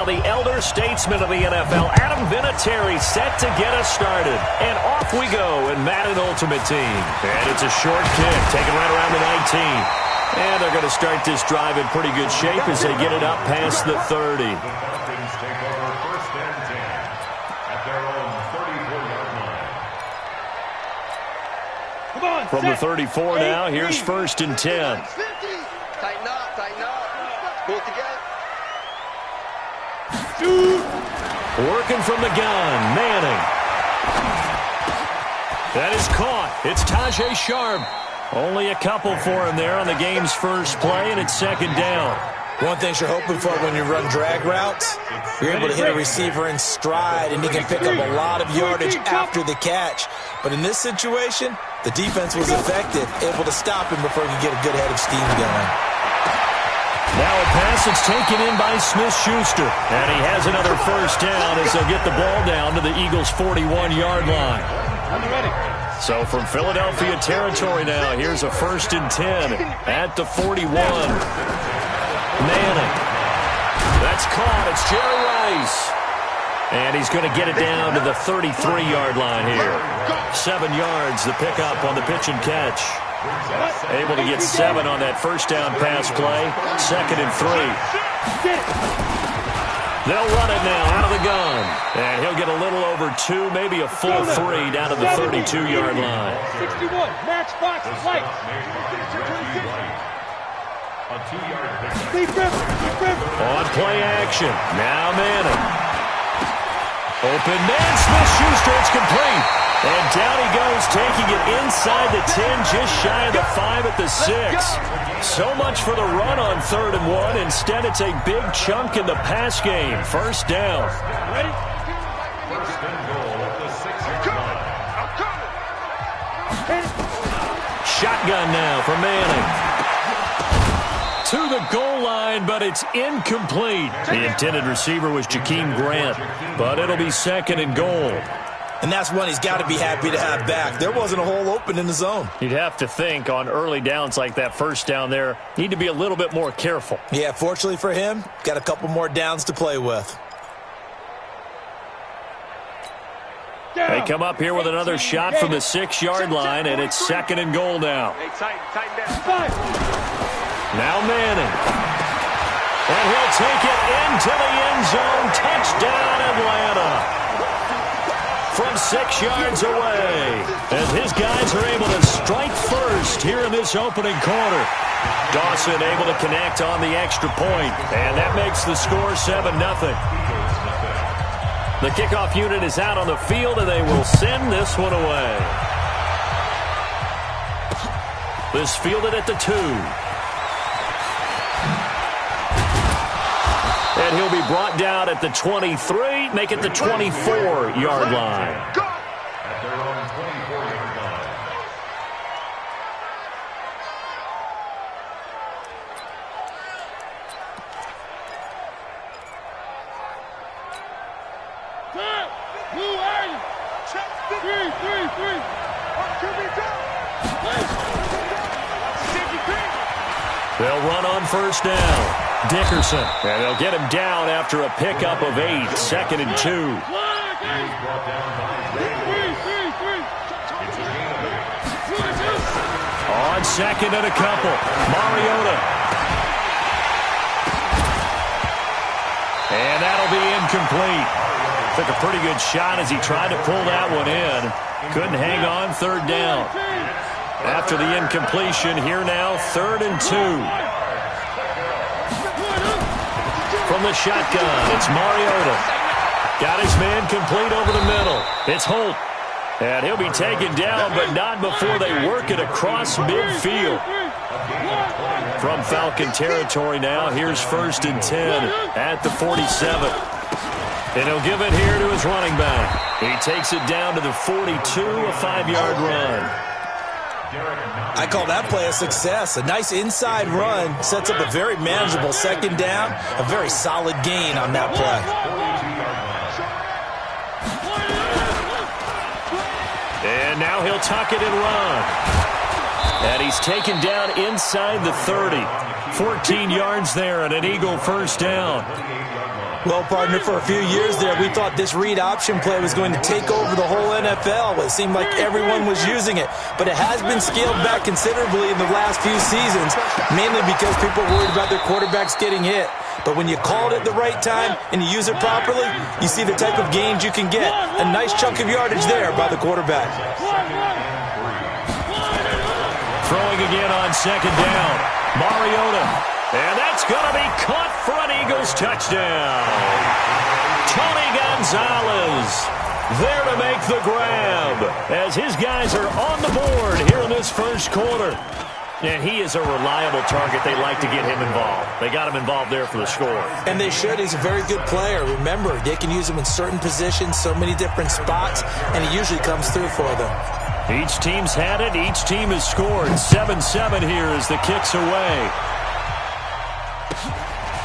the elder statesman of the NFL, Adam Vinatieri, set to get us started. And off we go in Madden Ultimate Team. And it's a short kick, taken right around the 19. And they're going to start this drive in pretty good shape as they get it up past the 30. From the 34 now, here's 1st and 10. Tighten up, tighten up. Pull it together. Working from the gun, Manning. That is caught. It's Tajay Sharp. Only a couple for him there on the game's first play, and it's 2nd down. One thing you're hoping for when you run drag routes, you're able to hit a receiver in stride, and he can pick up a lot of yardage after the catch. But in this situation, the defense was effective, able to stop him before he could get a good head of steam going. Now a pass that's taken in by Smith-Schuster. And he has another 1st down as they'll get the ball down to the Eagles' 41-yard line. So from Philadelphia territory now, here's a 1st and 10 at the 41. Manning. That's caught. It's Jerry Rice. And he's going to get it down to the 33-yard line here. 7 yards, the pickup on the pitch and catch. Able to get 7 on that 1st down pass play. 2nd and 3. They'll run it now out of the gun. And he'll get a little over 2, maybe a full 3 down to the 32-yard line. 61, Matchbox Light. On play action. Now Manning. Open man, Smith-Schuster, it's complete. And down he goes, taking it inside the 10, just shy of the 5 at the 6. So much for the run on 3rd and 1. Instead, it's a big chunk in the pass game. 1st down. Ready? First and goal at the 6-yard line. Shotgun now for Manning. To the goal line, but it's incomplete. The intended receiver was Jakeem Grant, but it'll be 2nd and goal. And that's one he's got to be happy to have back. There wasn't a hole open in the zone. You'd have to think on early downs like that 1st down there, need to be a little bit more careful. Yeah, fortunately for him, got a couple more downs to play with. They come up here with another shot from the 6-yard line, and it's 2nd and goal now. Now Manning. And he'll take it into the end zone. Touchdown, Atlanta. From 6 yards away. As his guys are able to strike first here in this opening quarter. Dawson able to connect on the extra point. And that makes the score 7-0. The kickoff unit is out on the field, and they will send this one away. This fielded at the 2. And he'll be brought down at the 23, make it the 24-yard line. At their own 24-yard line. Who are you? Check 3. They'll run on 1st down. Dickerson. And they'll get him down after a pickup of 8. 2nd and 2. On 2nd and a couple. Mariota. And that'll be incomplete. Took a pretty good shot as he tried to pull that one in. Couldn't hang on 3rd down. After the incompletion, here now 3rd and 2. From the shotgun, it's Mariota. Got his man complete over the middle. It's Holt. And he'll be taken down, but not before they work it across midfield. From Falcon territory now, here's 1st and 10 at the 47. And he'll give it here to his running back. He takes it down to the 42, a 5-yard run. I call that play a success. A nice inside run sets up a very manageable 2nd down. A very solid gain on that play. And now he'll tuck it and run. And he's taken down inside the 30. 14 yards there and an Eagle first down. Well, partner, for a few years there, we thought this read option play was going to take over the whole NFL. It seemed like everyone was using it, but it has been scaled back considerably in the last few seasons, mainly because people are worried about their quarterbacks getting hit. But when you call it at the right time and you use it properly, you see the type of gains you can get. A nice chunk of yardage there by the quarterback. Throwing again on second down. Mariota. And that's going to be caught for an Eagles touchdown. Tony Gonzalez there to make the grab as his guys are on the board here in this first quarter. And he is a reliable target. They like to get him involved. They got him involved there for the score. And they should. He's a very good player. Remember, they can use him in certain positions, so many different spots, and he usually comes through for them. Each team's had it. Each team has scored. 7-7 here as the kick's away.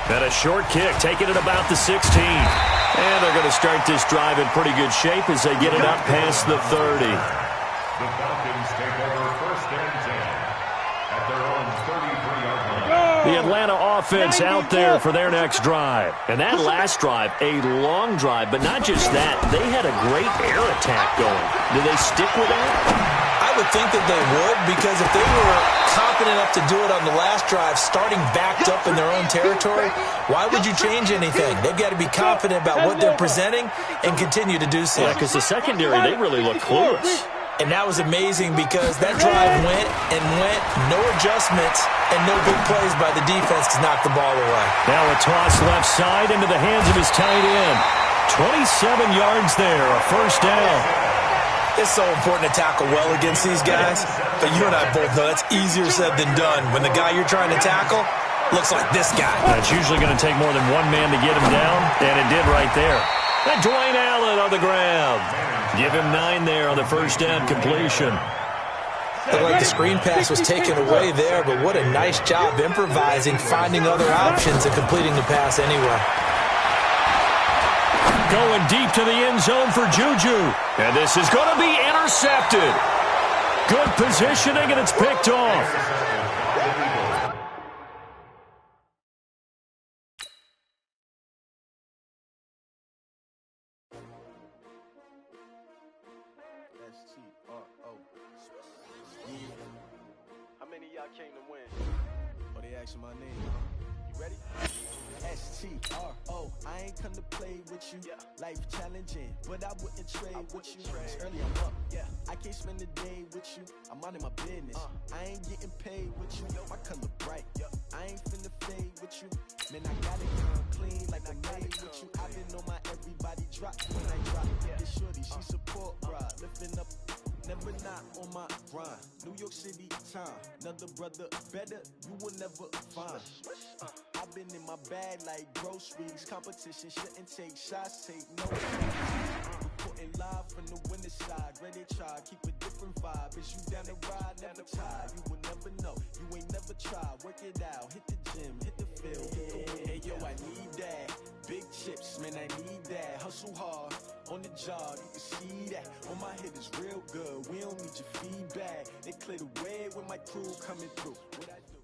And a short kick, taking it about the 16. And they're going to start this drive in pretty good shape as they get it up past the 30. The Falcons take over first and 10 at their own 33-yard line. The Atlanta offense out there for their next drive. And that last drive, a long drive, but not just that. They had a great air attack going. Do they stick with that? I would think that they would, because if they were confident enough to do it on the last drive, starting backed up in their own territory, why would you change anything? They've got to be confident about what they're presenting and continue to do so. Yeah, because the secondary, they really look clueless. And that was amazing because that drive went and went, no adjustments, and no big plays by the defense to knock the ball away. Now a toss left side into the hands of his tight end. 27 yards there, a first down. It's so important to tackle well against these guys, but you and I both know that's easier said than done. When the guy you're trying to tackle looks like this guy. It's usually going to take more than one man to get him down, and it did right there. And Dwayne Allen on the ground. Give him 9 there on the first down completion. Looked like the screen pass was taken away there, but what a nice job improvising, finding other options, and completing the pass anyway. Going deep to the end zone for Juju. And this is going to be intercepted. Good positioning, and it's picked off. How many of y'all came to win? Oh, they asking my name. You ready? S-T-R-O, I ain't come to play with you. Life challenging, but I wouldn't trade with you. It's early, I'm up. I can't spend the day with you. I'm minding my business. I ain't getting paid with you. My color bright. I ain't finna fade with you. Man, I gotta come clean like I made with you. I've been on my everybody drop when I drop. This shorty, she support, bruh. Lifting up, never not on my grind. New York City time. Another brother better, you will never find. I've been in my bag like groceries. Competition shouldn't take shots, take no shots. Reporting live from the winning side. Ready to try, keep a different vibe. Is you down the ride, never tired. You will never know, you ain't never tried. Work it out, hit the gym, hit the field, hit the win. Hey yo, I need that. Big chips, man, I need that. Hustle hard, on the job, you can see that. On my hit is real good, we don't need your feedback. They clear the way with my crew coming through. What I do?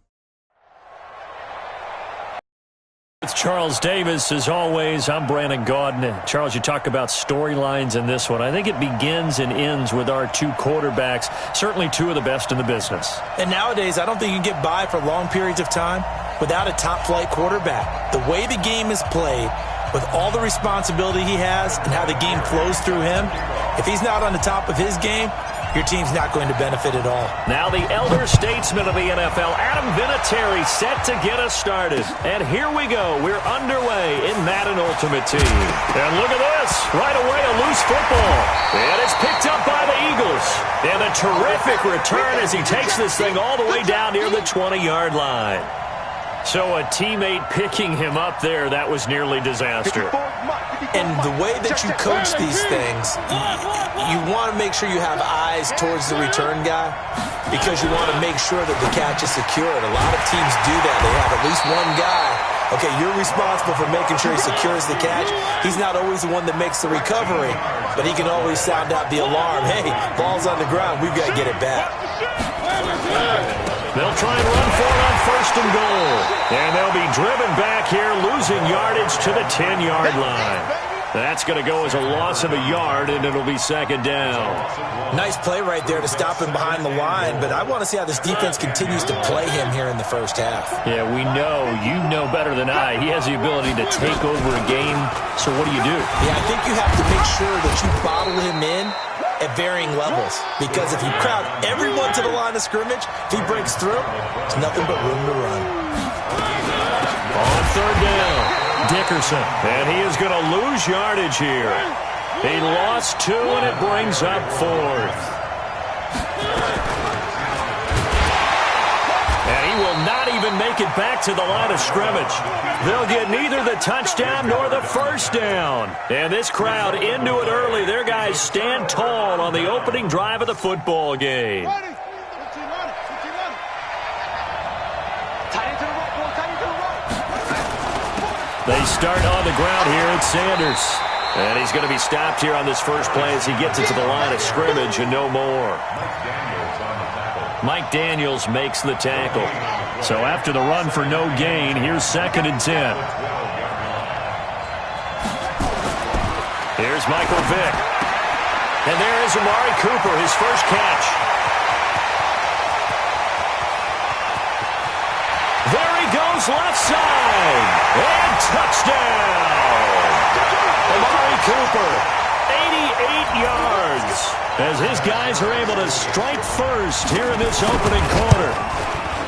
It's Charles Davis, as always. I'm Brandon Gaudin. Charles, you talk about storylines in this one. I think it begins and ends with our two quarterbacks, certainly two of the best in the business. And nowadays, I don't think you can get by for long periods of time without a top-flight quarterback. The way the game is played, with all the responsibility he has and how the game flows through him, if he's not on the top of his game, your team's not going to benefit at all. Now the elder statesman of the NFL, Adam Vinatieri, set to get us started. And here we go. We're underway in Madden Ultimate Team. And look at this. Right away, a loose football. And it's picked up by the Eagles. And a terrific return as he takes this thing all the way down near the 20-yard line. So a teammate picking him up there, that was nearly disaster. And the way that you coach these things, you want to make sure you have eyes towards the return guy because you want to make sure that the catch is secured. A lot of teams do that. They have at least one guy. Okay, you're responsible for making sure he secures the catch. He's not always the one that makes the recovery, but he can always sound out the alarm. Hey, ball's on the ground. We've got to get it back. They'll try and run for it on 1st and goal. And they'll be driven back here, losing yardage to the 10-yard line. That's going to go as a loss of a yard, and it'll be 2nd down. Nice play right there to stop him behind the line, but I want to see how this defense continues to play him here in the first half. Yeah, we know. You know better than I. He has the ability to take over a game, so what do you do? Yeah, I think you have to make sure that you bottle him in at varying levels, because if you crowd everyone to the line of scrimmage, if he breaks through, it's nothing but room to run. On 3rd down, Dickerson, and he is going to lose yardage here. He lost 2, and it brings up 4th. And he will not even make it back to the line of scrimmage. They'll get neither the touchdown nor the 1st down. And this crowd into it early. Their guys stand tall on the opening drive of the football game. They start on the ground here at Sanders. And he's going to be stopped here on this first play as he gets it to the line of scrimmage and no more. Mike Daniels makes the tackle. So after the run for no gain, here's 2nd and 10. Here's Michael Vick. And there is Amari Cooper, his first catch. There he goes, left side. And touchdown. Amari Cooper, 88 yards. As his guys are able to strike first here in this opening quarter.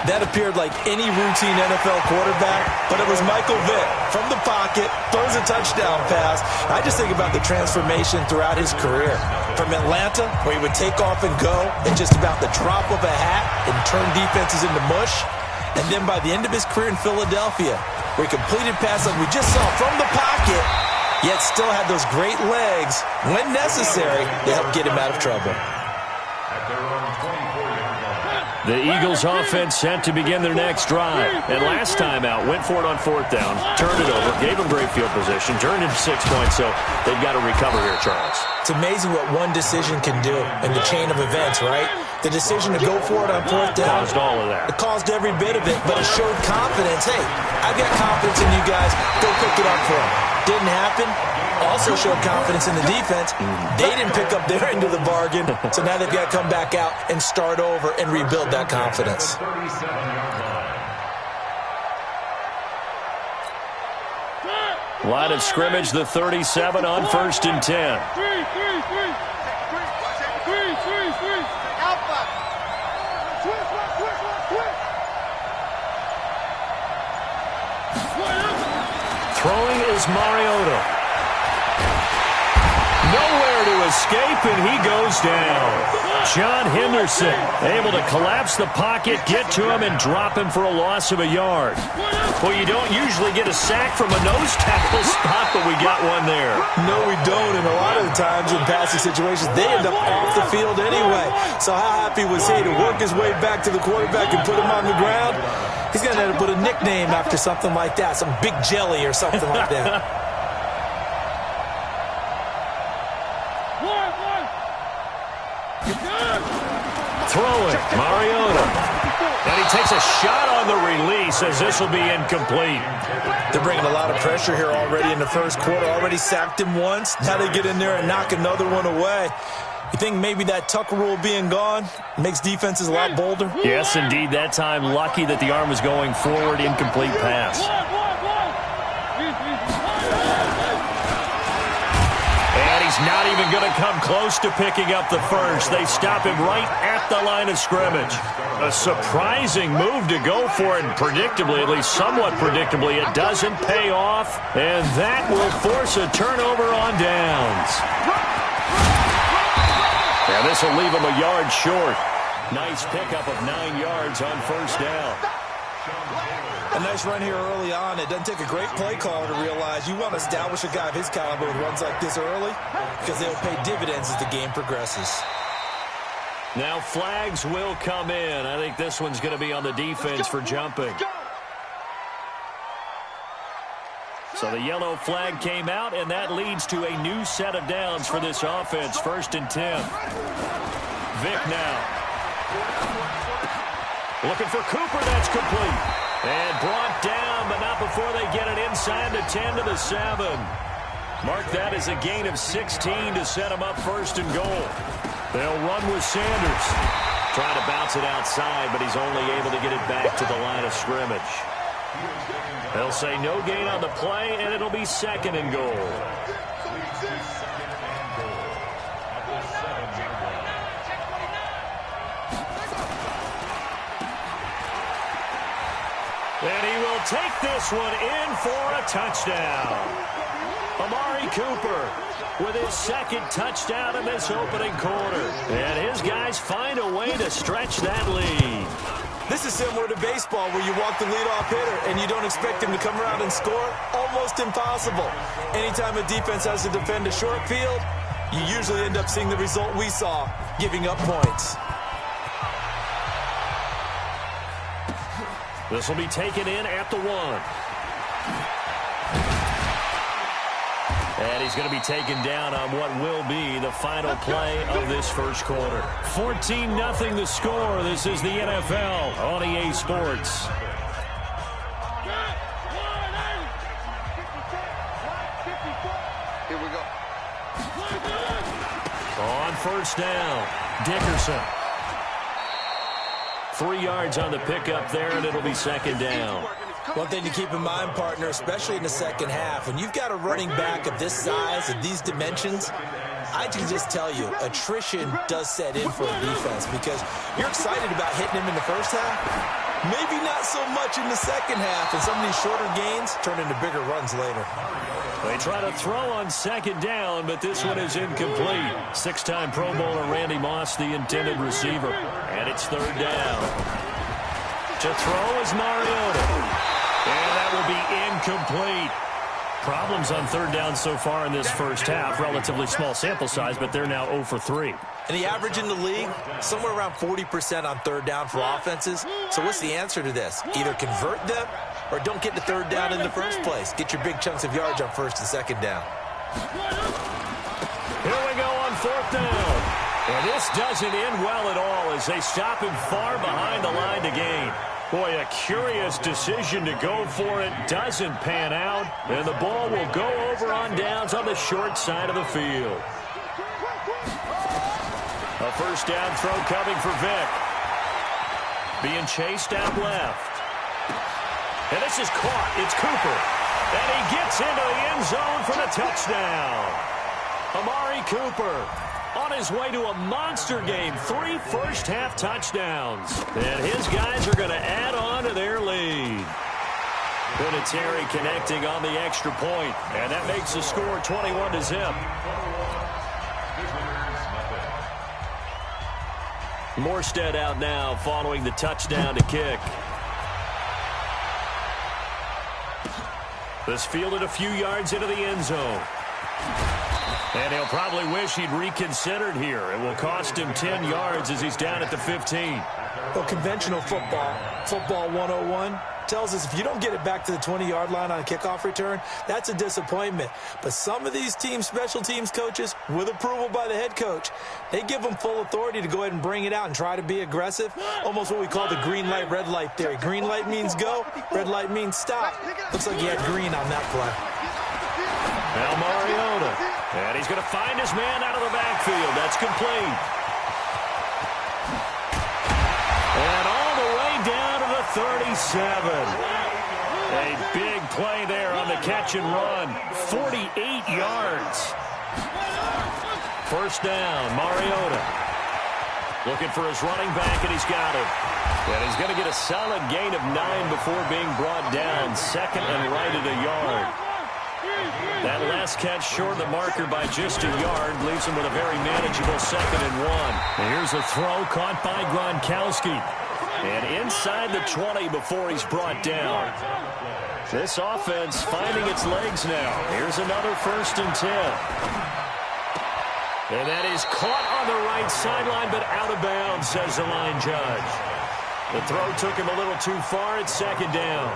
That appeared like any routine NFL quarterback, but it was Michael Vick from the pocket, throws a touchdown pass. I just think about the transformation throughout his career. From Atlanta, where he would take off and go at just about the drop of a hat and turn defenses into mush. And then by the end of his career in Philadelphia, where he completed passes like we just saw from the pocket, yet still had those great legs, when necessary, to help get him out of trouble. The Eagles offense set to begin their next drive. And last time out, went for it on 4th down, turned it over, gave them great field position, turned into 6 points, so they've got to recover here, Charles. It's amazing what one decision can do in the chain of events, right? The decision to go for it on 4th down. Caused all of that. It caused every bit of it, but it showed confidence. Hey, I've got confidence in you guys. Go pick it up for them. Didn't happen. Also showed confidence in the defense. They didn't pick up their end of the bargain, so now they've got to come back out and start over and rebuild that confidence. Line of scrimmage, the 37 on 1st and 10. Throwing is Mariota. Nowhere to escape, and he goes down. John Henderson able to collapse the pocket, get to him, and drop him for a loss of a yard. Well, you don't usually get a sack from a nose tackle spot, but we got one there. No, we don't, and a lot of the times in passing situations, they end up off the field anyway. So how happy was he to work his way back to the quarterback and put him on the ground? He's going to have to put a nickname after something like that, some Big Jelly or something like that. Throwing, Mariota. And he takes a shot on the release as this will be incomplete. They're bringing a lot of pressure here already in the first quarter. Already sacked him once. Now they get in there and knock another one away. You think maybe that Tucker rule being gone makes defenses a lot bolder? Yes, indeed. That time, lucky that the arm was going forward, incomplete pass. And he's not even going to come close to picking up the first. They stop him right at the line of scrimmage. A surprising move to go for it, and predictably, at least somewhat predictably, it doesn't pay off. And that will force a turnover on downs. And this will leave him a yard short. Nice pickup of 9 yards on 1st down. A nice run here early on. It doesn't take a great play caller to realize you want to establish a guy of his caliber with runs like this early because they'll pay dividends as the game progresses. Now flags will come in. I think this one's going to be on the defense for jumping. So the yellow flag came out, and that leads to a new set of downs for this offense. 1st and 10. Vick now. Looking for Cooper. That's complete. And brought down, but not before they get it inside the 10 to the 7. Mark that as a gain of 16 to set them up first and goal. They'll run with Sanders. Trying to bounce it outside, but he's only able to get it back to the line of scrimmage. They'll say no gain on the play, and it'll be second and goal. And he will take this one in for a touchdown. Amari Cooper with his second touchdown in this opening quarter. And his guys find a way to stretch that lead. This is similar to baseball where you walk the leadoff hitter and you don't expect him to come around and score. Almost impossible. Anytime a defense has to defend a short field, you usually end up seeing the result we saw, giving up points. This will be taken in at the 1. And he's going to be taken down on what will be the final play of this first quarter. 14-0 the score. This is the NFL on EA Sports. Here we go. On first down, Dickerson. 3 yards on the pickup there, and it'll be second down. One thing to keep in mind, partner, especially in the second half, when you've got a running back of this size and these dimensions, I can just tell you, attrition does set in for a defense because you're excited about hitting him in the first half, maybe not so much in the second half, and some of these shorter gains turn into bigger runs later. They try to throw on second down, but this one is incomplete. 6-time Pro Bowler Randy Moss, the intended receiver. And it's third down. To throw is Mariota. And that will be incomplete. Problems on third down so far in this first half. Relatively small sample size, but they're now 0 for 3. And the average in the league, somewhere around 40% on third down for offenses. So what's the answer to this? Either convert them or don't get the third down in the first place. Get your big chunks of yards on first and second down. Here we go on fourth down. And this doesn't end well at all as they stop him far behind the line to gain. Boy, a curious decision to go for it. Doesn't pan out. And the ball will go over on downs on the short side of the field. A first down throw coming for Vick. Being chased out left. And this is caught. It's Cooper. And he gets into the end zone for the touchdown. Amari Cooper on his way to a monster game. 3 first-half touchdowns. And his guys are going to add on to their lead. Vinatieri connecting on the extra point. And that makes the score 21-0. Morstead out now following the touchdown to kick. This fielded a few yards into the end zone. And he'll probably wish he'd reconsidered here. It will cost him 10 yards as he's down at the 15. Well, conventional football 101, tells us if you don't get it back to the 20-yard line on a kickoff return, that's a disappointment. But some of these teams, special teams coaches, with approval by the head coach, they give them full authority to go ahead and bring it out and try to be aggressive. Almost what we call the green light, red light theory. Green light means go, red light means stop. Looks like he had green on that play. Now Mariota. And he's going to find his man out of the backfield. That's complete. And all the way down to the 37. A big play there on the catch and run. 48 yards. First down, Mariota. Looking for his running back, and he's got it. And he's going to get a solid gain of 9 before being brought down. Second and right at a yard. That last catch short of the marker by just a yard leaves him with a very manageable 2nd and 1. And here's a throw caught by Gronkowski. And inside the 20 before he's brought down. This offense finding its legs now. Here's another 1st and 10. And that is caught on the right sideline, but out of bounds, says the line judge. The throw took him a little too far. It's 2nd down.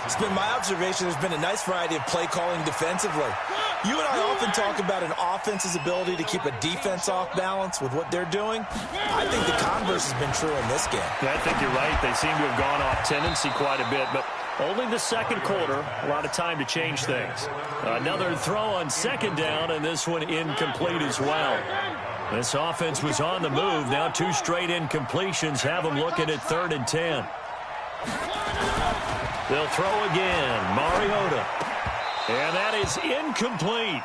It's been my observation there's been a nice variety of play calling defensively. You and I often talk about an offense's ability to keep a defense off balance with what they're doing. I think the converse has been true in this game. Yeah, I think you're right. They seem to have gone off tendency quite a bit, but only the second quarter, a lot of time to change things. Another throw on second down, and this one incomplete as well. This offense was on the move. Now 2 straight incompletions have them looking at 3rd and 10. They'll throw again. Mariota. And that is incomplete.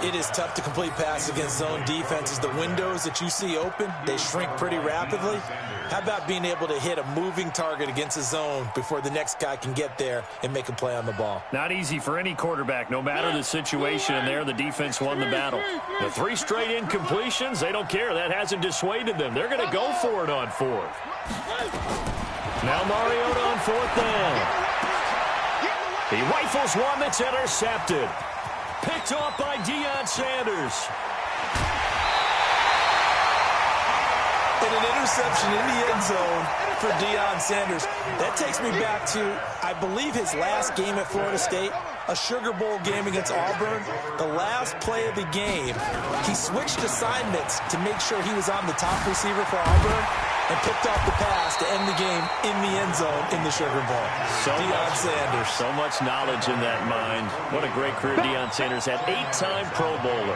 It is tough to complete passes against zone defenses. The windows that you see open, they shrink pretty rapidly. How about being able to hit a moving target against a zone before the next guy can get there and make a play on the ball? Not easy for any quarterback, no matter the situation, and there the defense won the battle. The 3 straight incompletions, they don't care. That hasn't dissuaded them. They're going to go for it on 4th. Now Mariota on 4th down. He rifles one that's intercepted. Picked off by Deion Sanders. And an interception in the end zone for Deion Sanders. That takes me back to, I believe, his last game at Florida State, a Sugar Bowl game against Auburn. The last play of the game, he switched assignments to make sure he was on the top receiver for Auburn and picked off the pass to end the game in the end zone in the Sugar Bowl. Deion Sanders. So much knowledge in that mind. What a great career Deion Sanders had. 8-time Pro Bowler.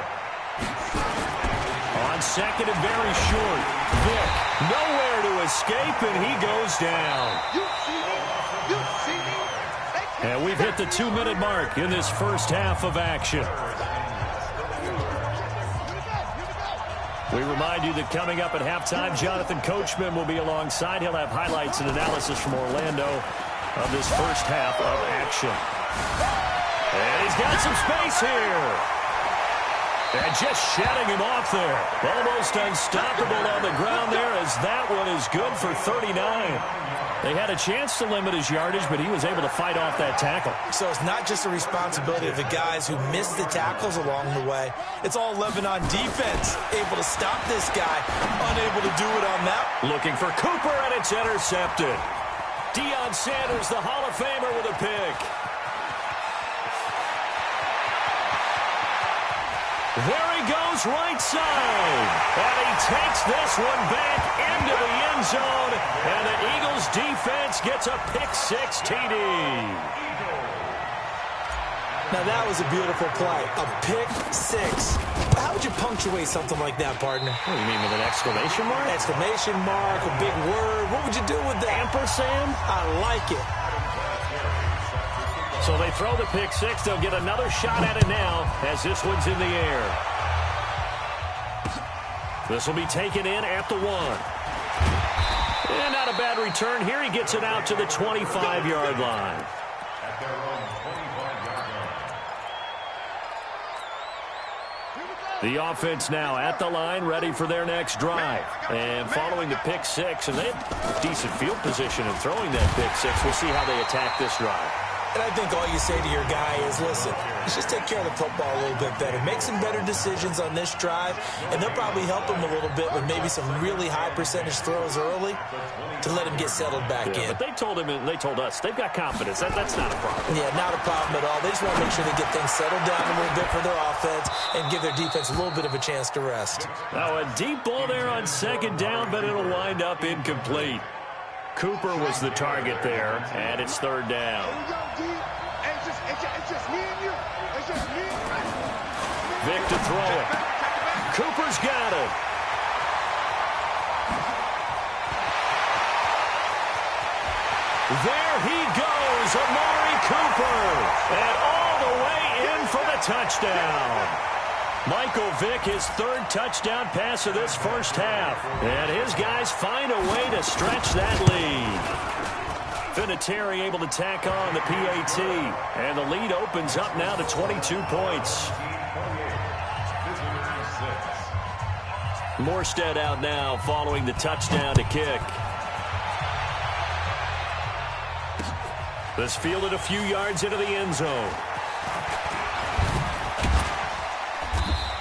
On second and very short. Vick nowhere to escape, and he goes down. And we've hit the 2-minute mark in this first half of action. We remind you that coming up at halftime, Jonathan Coachman will be alongside. He'll have highlights and analysis from Orlando of this first half of action. And he's got some space here. And just shedding him off there. Almost unstoppable on the ground there, as that one is good for 39. They had a chance to limit his yardage, but he was able to fight off that tackle. So it's not just the responsibility of the guys who missed the tackles along the way. It's all 11 on defense, able to stop this guy, unable to do it on that. Looking for Cooper, and it's intercepted. Deion Sanders, the Hall of Famer, with a pick. There he goes, right side. And he takes this one back into the end zone. And the Eagles defense gets a pick-6 TD. Now that was a beautiful play. A pick-6. How would you punctuate something like that, partner? What do you mean, with an exclamation mark? Exclamation mark, a big word. What would you do with that? Ampersand? I like it. So they throw the pick-6. They'll get another shot at it now as this one's in the air. This will be taken in at the 1. And not a bad return here. He gets it out to the 25-yard line. The offense now at the line, ready for their next drive. And following the pick-6, and they have decent field position in throwing that pick-6. We'll see how they attack this drive. And I think all you say to your guy is, listen, let's just take care of the football a little bit better. Make some better decisions on this drive, and they'll probably help him a little bit with maybe some really high percentage throws early to let him get settled back in. But they told him, and they told us, they've got confidence. That's not a problem. Yeah, not a problem at all. They just want to make sure they get things settled down a little bit for their offense and give their defense a little bit of a chance to rest. Now a deep ball there on second down, but it'll wind up incomplete. Cooper was the target there, and it's 3rd down. Vick to throw it. Cooper's got it. There he goes, Amari Cooper. And all the way in for the touchdown. Michael Vick, his 3rd touchdown pass of this first half. And his guys find a way to stretch that lead. Vinatieri able to tack on the PAT. And the lead opens up now to 22 points. Morstead out now following the touchdown to kick. This fielded a few yards into the end zone.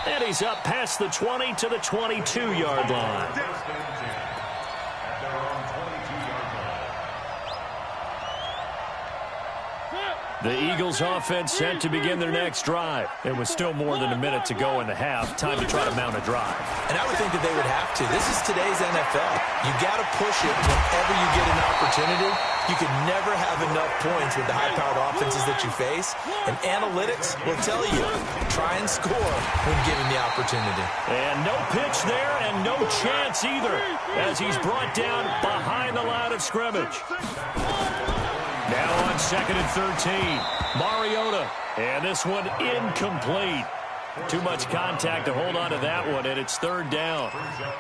And he's up past the 20 to the 22-yard line. The Eagles offense set to begin their next drive. It was still more than a minute to go in the half. Time to try to mount a drive. And I would think that they would have to. This is today's NFL. You got to push it whenever you get an opportunity. You can never have enough points with the high-powered offenses that you face. And analytics will tell you, try and score when given the opportunity. And no pitch there and no chance either as he's brought down behind the line of scrimmage. Now on 2nd and 13, Mariota, and this one incomplete. Too much contact to hold on to that one, and it's 3rd down.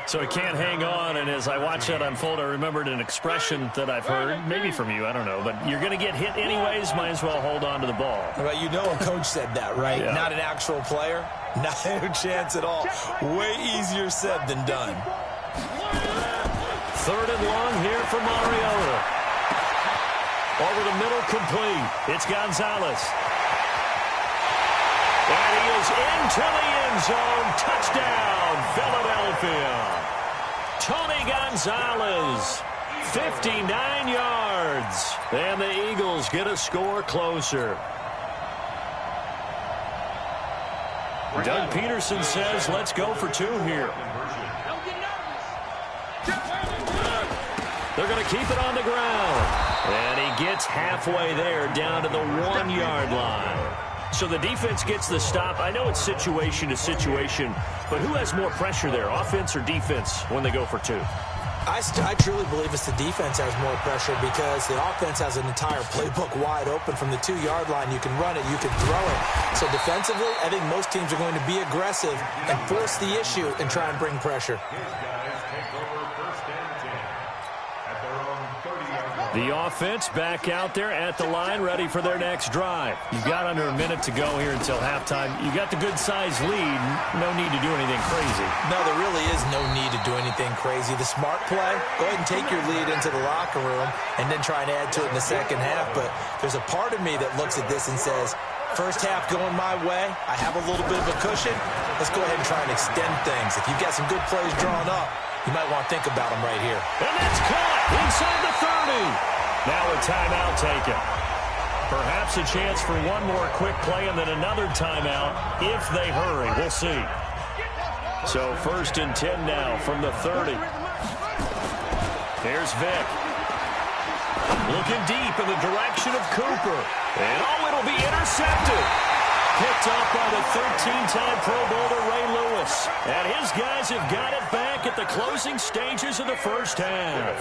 So he can't hang on, and as I watch that unfold, I remembered an expression that I've heard, maybe from you, I don't know, but you're going to get hit anyways, might as well hold on to the ball. Well, you know a coach said that, right? Yeah. Not an actual player. Not a chance at all. Way easier said than done. 3rd and long here for Mariota. Over the middle, complete. It's Gonzalez. And he is into the end zone. Touchdown, Philadelphia. Tony Gonzalez, 59 yards. And the Eagles get a score closer. Doug Peterson says, let's go for 2 here. They're going to keep it on the ground. And he gets halfway there, down to the 1-yard line. So the defense gets the stop. I know it's situation to situation, but who has more pressure there, offense or defense, when they go for 2? I truly believe it's the defense has more pressure because the offense has an entire playbook wide open from the 2-yard line. You can run it, you can throw it. So defensively, I think most teams are going to be aggressive and force the issue and try and bring pressure. The offense back out there at the line, ready for their next drive. You've got under a minute to go here until halftime. You got the good-sized lead. No need to do anything crazy. No, there really is no need to do anything crazy. The smart play, go ahead and take your lead into the locker room and then try and add to it in the second half. But there's a part of me that looks at this and says, first half going my way, I have a little bit of a cushion. Let's go ahead and try and extend things. If you've got some good plays drawn up, you might want to think about them right here. And that's caught inside the 30. Now a timeout taken. Perhaps a chance for one more quick play and then another timeout if they hurry. We'll see. So 1st and 10 now from the 30. Here's Vick. Looking deep in the direction of Cooper. And it'll be intercepted. Picked up by the 13-time Pro Bowler Ray Lewis. And his guys have got it back at the closing stages of the first half.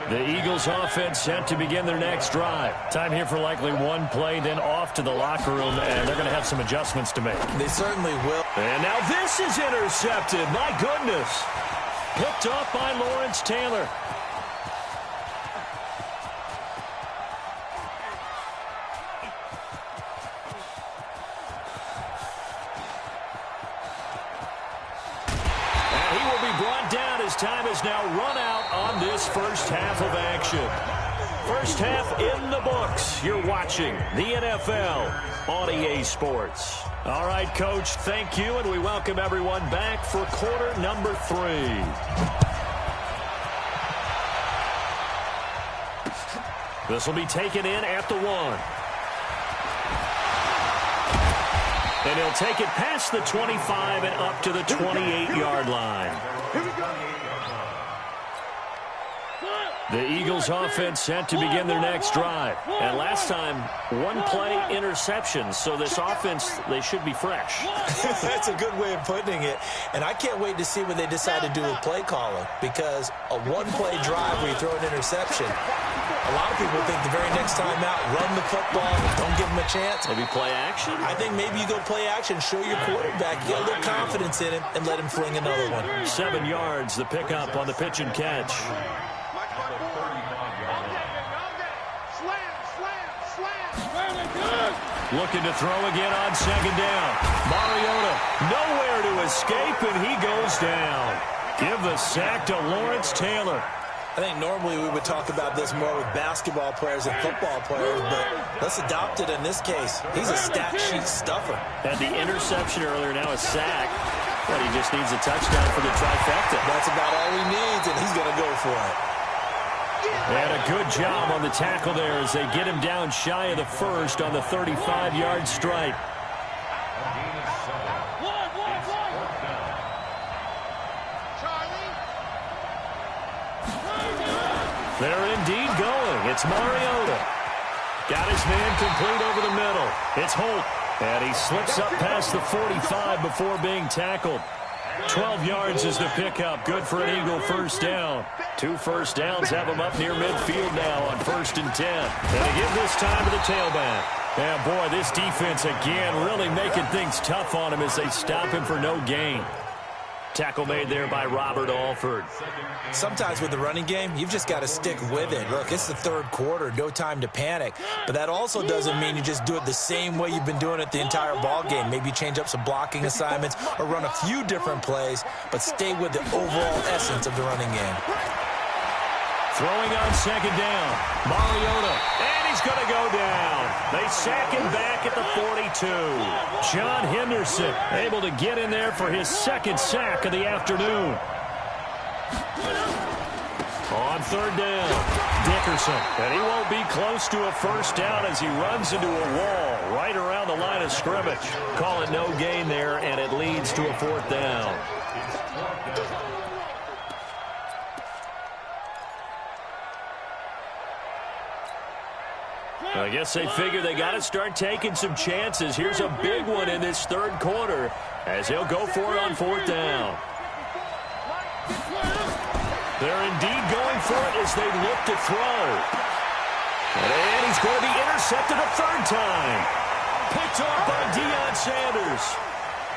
The Eagles offense set to begin their next drive. Time here for likely one play, then off to the locker room, and they're going to have some adjustments to make. They certainly will. And now this is intercepted. My goodness. Picked up by Lawrence Taylor. Time is now run out on this first half of action. First half in the books. You're watching the NFL on EA Sports. All right, Coach, thank you, and we welcome everyone back for quarter number 3. This will be taken in at the 1. And he'll take it past the 25 and up to the 28-yard line. The Eagles offense set to begin their next drive. And last time, one play interception. So this offense, they should be fresh. That's a good way of putting it. And I can't wait to see what they decide to do with play calling. Because a one-play drive where you throw an interception, a lot of people think the very next time out, run the football, don't give them a chance. Maybe play action? I think maybe you go play action, show your quarterback, get a little confidence in him, and let him fling another one. 7 yards, the pickup on the pitch and catch. Looking to throw again on second down. Mariota nowhere to escape, and he goes down. Give the sack to Lawrence Taylor. I think normally we would talk about this more with basketball players and football players, but let's adopt it in this case. He's a stat sheet stuffer. Had the interception earlier, now a sack. But he just needs a touchdown for the trifecta. That's about all he needs, and he's going to go for it. And a good job on the tackle there as they get him down shy of the first on the 35-yard stripe. They're indeed going. It's Mariota. Got his man complete over the middle. It's Holt. And he slips up past the 45 before being tackled. 12 yards is the pickup. Good for an Eagle first down. 2 first downs have him up near midfield now on 1st and 10. And they give this time to the tailback. And boy, this defense again really making things tough on him as they stop him for no gain. Tackle made there by Robert Alford. Sometimes with the running game, you've just got to stick with it. Look, it's the 3rd quarter, no time to panic. But that also doesn't mean you just do it the same way you've been doing it the entire ball game. Maybe change up some blocking assignments or run a few different plays, but stay with the overall essence of the running game. Throwing on 2nd down. Mariota. And he's going to go down. They sack him back at the 42. John Henderson able to get in there for his 2nd sack of the afternoon. On 3rd down, Dickerson. And he won't be close to a first down as he runs into a wall right around the line of scrimmage. Call it no gain there, and it leads to a 4th down. I guess they figure they got to start taking some chances. Here's a big one in this 3rd quarter as he'll go for it on 4th down. They're indeed going for it as they look to throw. And he's going to be intercepted a 3rd time. Picked off by Deion Sanders.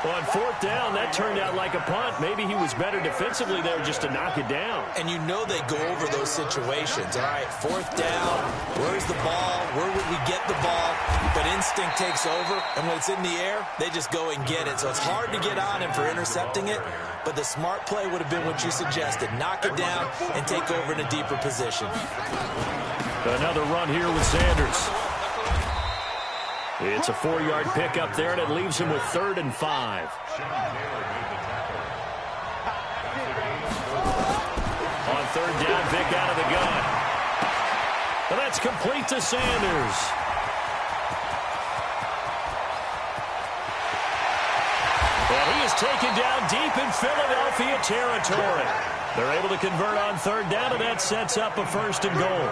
On 4th down, that turned out like a punt. Maybe he was better defensively there just to knock it down. And you know they go over those situations. All right, 4th down, where's the ball? Where would we get the ball? But instinct takes over, and when it's in the air, they just go and get it. So it's hard to get on him for intercepting it, but the smart play would have been what you suggested. Knock it down and take over in a deeper position. Another run here with Sanders. It's a 4-yard pickup there, and it leaves him with 3rd and 5. On 3rd down, Vick out of the gun. And that's complete to Sanders. And he is taken down deep in Philadelphia territory. They're able to convert on 3rd down, and that sets up a 1st and goal.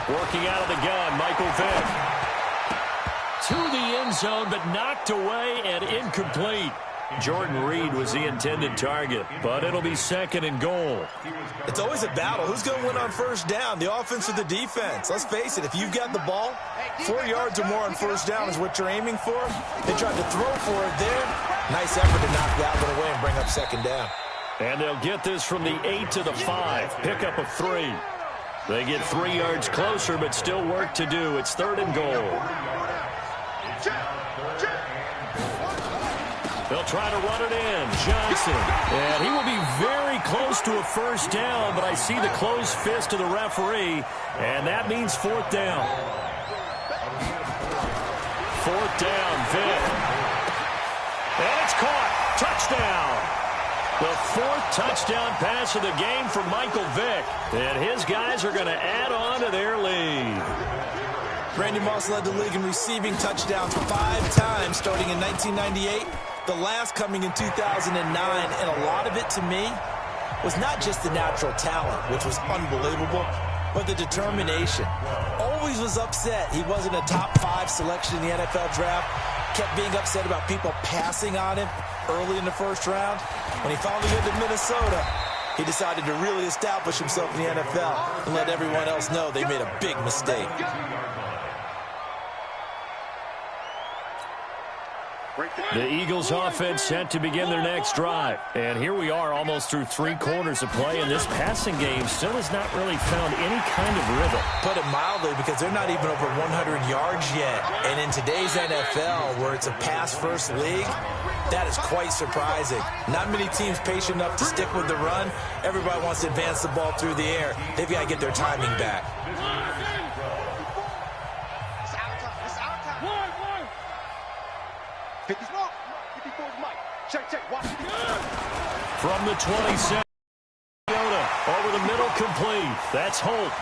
Working out of the gun, Michael Vick. To the end zone, but knocked away and incomplete. Jordan Reed was the intended target, but it'll be 2nd and goal. It's always a battle. Who's going to win on 1st down, the offense or the defense? Let's face it, if you've got the ball, 4 yards or more on 1st down is what you're aiming for. They tried to throw for it there. Nice effort to knock that one away and bring up 2nd down. And they'll get this from the 8 to the 5. Pickup of 3. They get 3 yards closer, but still work to do. It's 3rd and goal. They'll try to run it in. Johnson. And he will be very close to a 1st down, but I see the closed fist of the referee, and that means 4th down. 4th down, Vick. And it's caught. Touchdown. The 4th touchdown pass of the game for Michael Vick. And his guys are going to add on to their lead. Randy Moss led the league in receiving touchdowns 5 times starting in 1998, the last coming in 2009. And a lot of it, to me, was not just the natural talent, which was unbelievable, but the determination. Always was upset he wasn't a top 5 selection in the NFL draft. Kept being upset about people passing on him early in the 1st round. When he finally got to Minnesota, he decided to really establish himself in the NFL and let everyone else know they made a big mistake. The Eagles offense set to begin their next drive. And here we are almost through 3 quarters of play, and this passing game still has not really found any kind of rhythm. Put it mildly, because they're not even over 100 yards yet. And in today's NFL, where it's a pass-first league, that is quite surprising. Not many teams patient enough to stick with the run. Everybody wants to advance the ball through the air. They've got to get their timing back. From the 27, complete. That's Holt.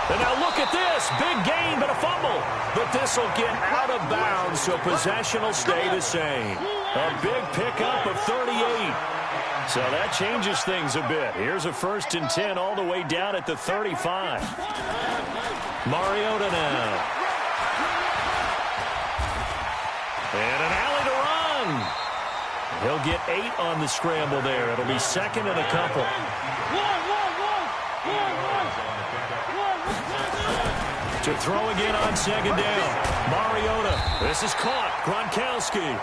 And now look at this. Big gain, but a fumble. But this will get out of bounds, so possession will stay the same. A big pickup of 38. So that changes things a bit. Here's a 1st and 10 all the way down at the 35. Mariota now. And an alley to run. He'll get 8 on the scramble there. It'll be 2nd and a couple. To throw again on 2nd down. Mariota. This is caught. Gronkowski.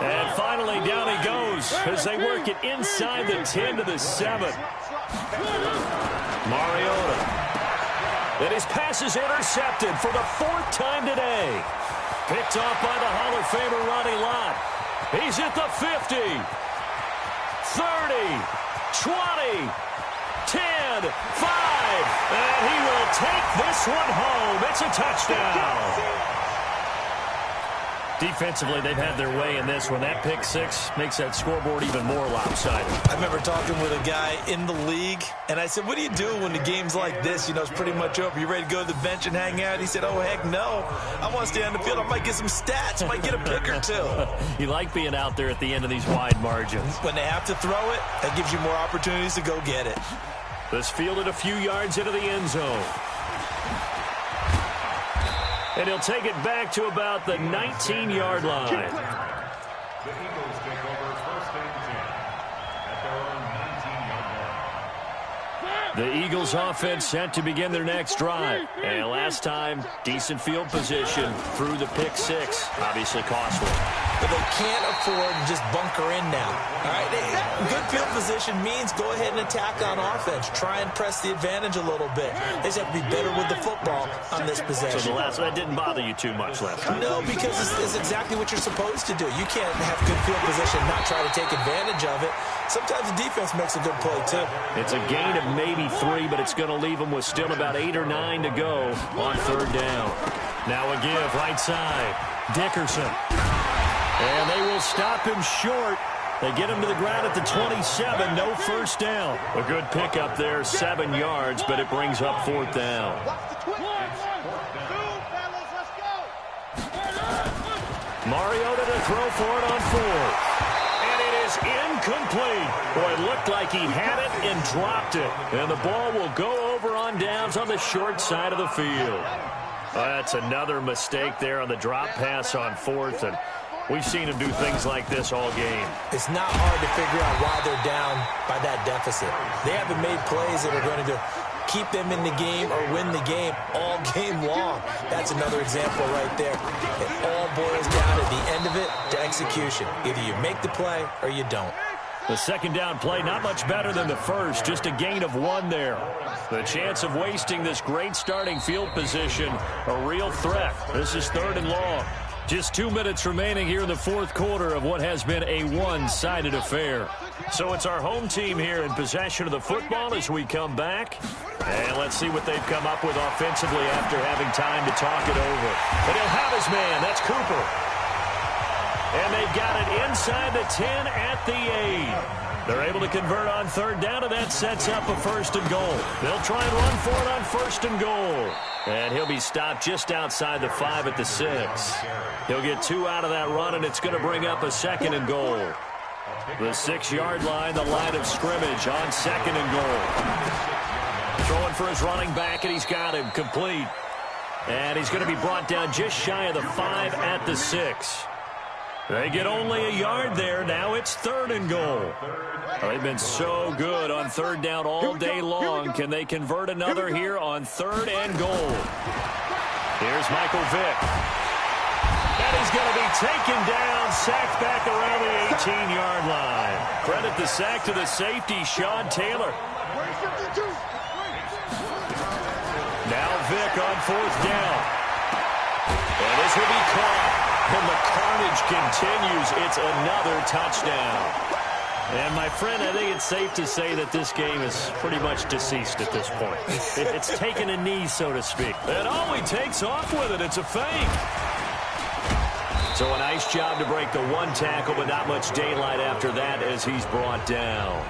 And finally down he goes as they work it inside the 10 to the 7. Mariota. And his pass is intercepted for the 4th time today. Picked off by the Hall of Famer Ronnie Lott. He's at the 50. 30. 20. 10, 5, and he will take this one home. It's a touchdown. Defensively, they've had their way in this one. That pick 6 makes that scoreboard even more lopsided. I remember talking with a guy in the league, and I said, what do you do when the game's like this? You know, it's pretty much over. You ready to go to the bench and hang out? He said, oh, heck no. I want to stay on the field. I might get some stats. I might get a pick or 2. You like being out there at the end of these wide margins. When they have to throw it, that gives you more opportunities to go get it. This fielded a few yards into the end zone. And he'll take it back to about the 19-yard line. The Eagles take over 1st and 10 at their own 19-yard line. The Eagles offense set to begin their next drive. And last time, decent field position through the pick 6. Obviously costly. But they can't afford to just bunker in now. All right, good field position means go ahead and attack on offense. Try and press the advantage a little bit. They just have to be better with the football on this possession. So that didn't bother you too much last time? No, because it's exactly what you're supposed to do. You can't have good field position and not try to take advantage of it. Sometimes the defense makes a good play, too. It's a gain of maybe 3, but it's going to leave them with still about 8 or 9 to go on 3rd down. Now a give, right side. Dickerson. And they will stop him short. They get him to the ground at the 27. No 1st down. A good pickup there, 7 yards, but it brings up 4th down. Mariota to throw for it on 4th. And it is incomplete. Boy, it looked like he had it and dropped it. And the ball will go over on downs on the short side of the field. That's another mistake there on the drop pass on 4th. And we've seen him do things like this all game. It's not hard to figure out why they're down by that deficit. They haven't made plays that are going to keep them in the game or win the game all game long. That's another example right there. It all boils down at the end of it to execution. Either you make the play or you don't. The 2nd down play, not much better than the 1st, just a gain of 1 there. The chance of wasting this great starting field position, a real threat. This is 3rd and long. Just 2 minutes remaining here in the 4th quarter of what has been a one-sided affair. So it's our home team here in possession of the football as we come back. And let's see what they've come up with offensively after having time to talk it over. And he'll have his man. That's Cooper. And they've got it inside the 10 at the 8. They're able to convert on 3rd down, and that sets up a 1st and goal. They'll try and run for it on 1st and goal. And he'll be stopped just outside the 5 at the 6. He'll get 2 out of that run, and it's going to bring up a 2nd and goal. The 6-yard line, the line of scrimmage on 2nd and goal. Throwing for his running back, and he's got him complete. And he's going to be brought down just shy of the 5 at the 6. They get only a yard there. Now it's 3rd and goal. They've been so good on 3rd down all day long. Can they convert another here on 3rd and goal? Here's Michael Vick. And he's going to be taken down, sacked back around the 18-yard line. Credit the sack to the safety, Sean Taylor. Now Vick on 4th down. And this will be caught. And the carnage continues. It's another touchdown. And, my friend, I think it's safe to say that this game is pretty much deceased at this point. It's taken a knee, so to speak. And he takes off with it. It's a fake. So a nice job to break the 1 tackle, but not much daylight after that as he's brought down.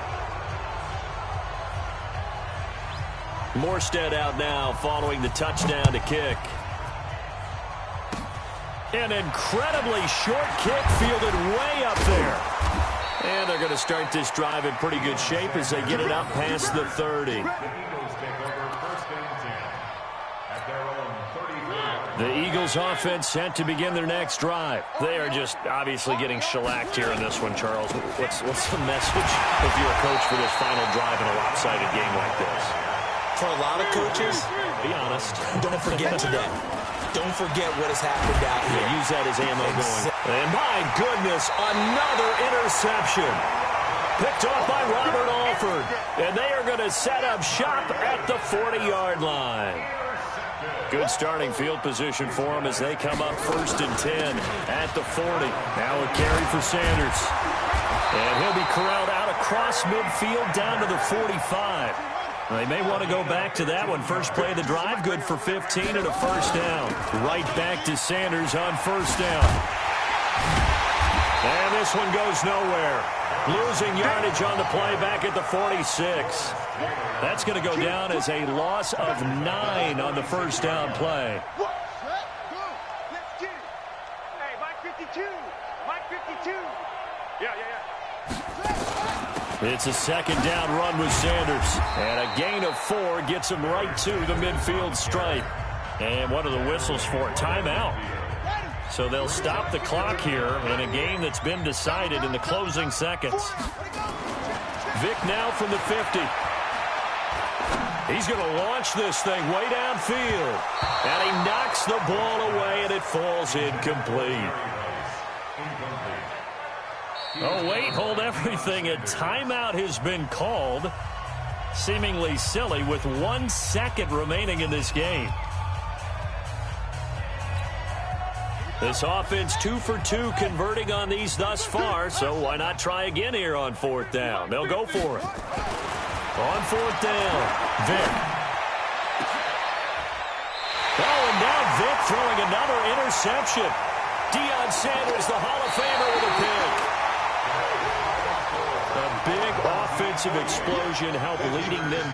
Morstead out now following the touchdown to kick. An incredibly short kick fielded way up there. And they're going to start this drive in pretty good shape as they get it up past the 30. The Eagles offense set to begin their next drive. They are just obviously getting shellacked here in this one, Charles. What's the message if you're a coach for this final drive in a lopsided game like this? For a lot of coaches, be honest, don't forget today. Don't forget what has happened out here. Use that as ammo going. And my goodness, another interception. Picked off by Robert Alford. And they are going to set up shop at the 40-yard line. Good starting field position for them as they come up 1st and 10 at the 40. Now a carry for Sanders. And he'll be corralled out across midfield down to the 45. They may want to go back to that one. First play of the drive, good for 15 and a first down. Right back to Sanders on first down. And this one goes nowhere. Losing yardage on the play back at the 46. That's going to go down as a loss of 9 on the first down play. Hey, Mike 52. Mike 52. Yeah. It's a second down run with Sanders. And a gain of 4 gets him right to the midfield stripe. And what are the whistles for? Timeout. So they'll stop the clock here in a game that's been decided in the closing seconds. Vic now from the 50. He's going to launch this thing way downfield. And he knocks the ball away, and it falls incomplete. Oh, wait, hold everything. A timeout has been called. Seemingly silly with 1 second remaining in this game. This offense 2 for 2 converting on these thus far, so why not try again here on 4th down? They'll go for it. On 4th down, Vic. Oh, and now Vic throwing another interception. Deion Sanders, the Hall of Famer, with a pick. A big offensive explosion helped leading them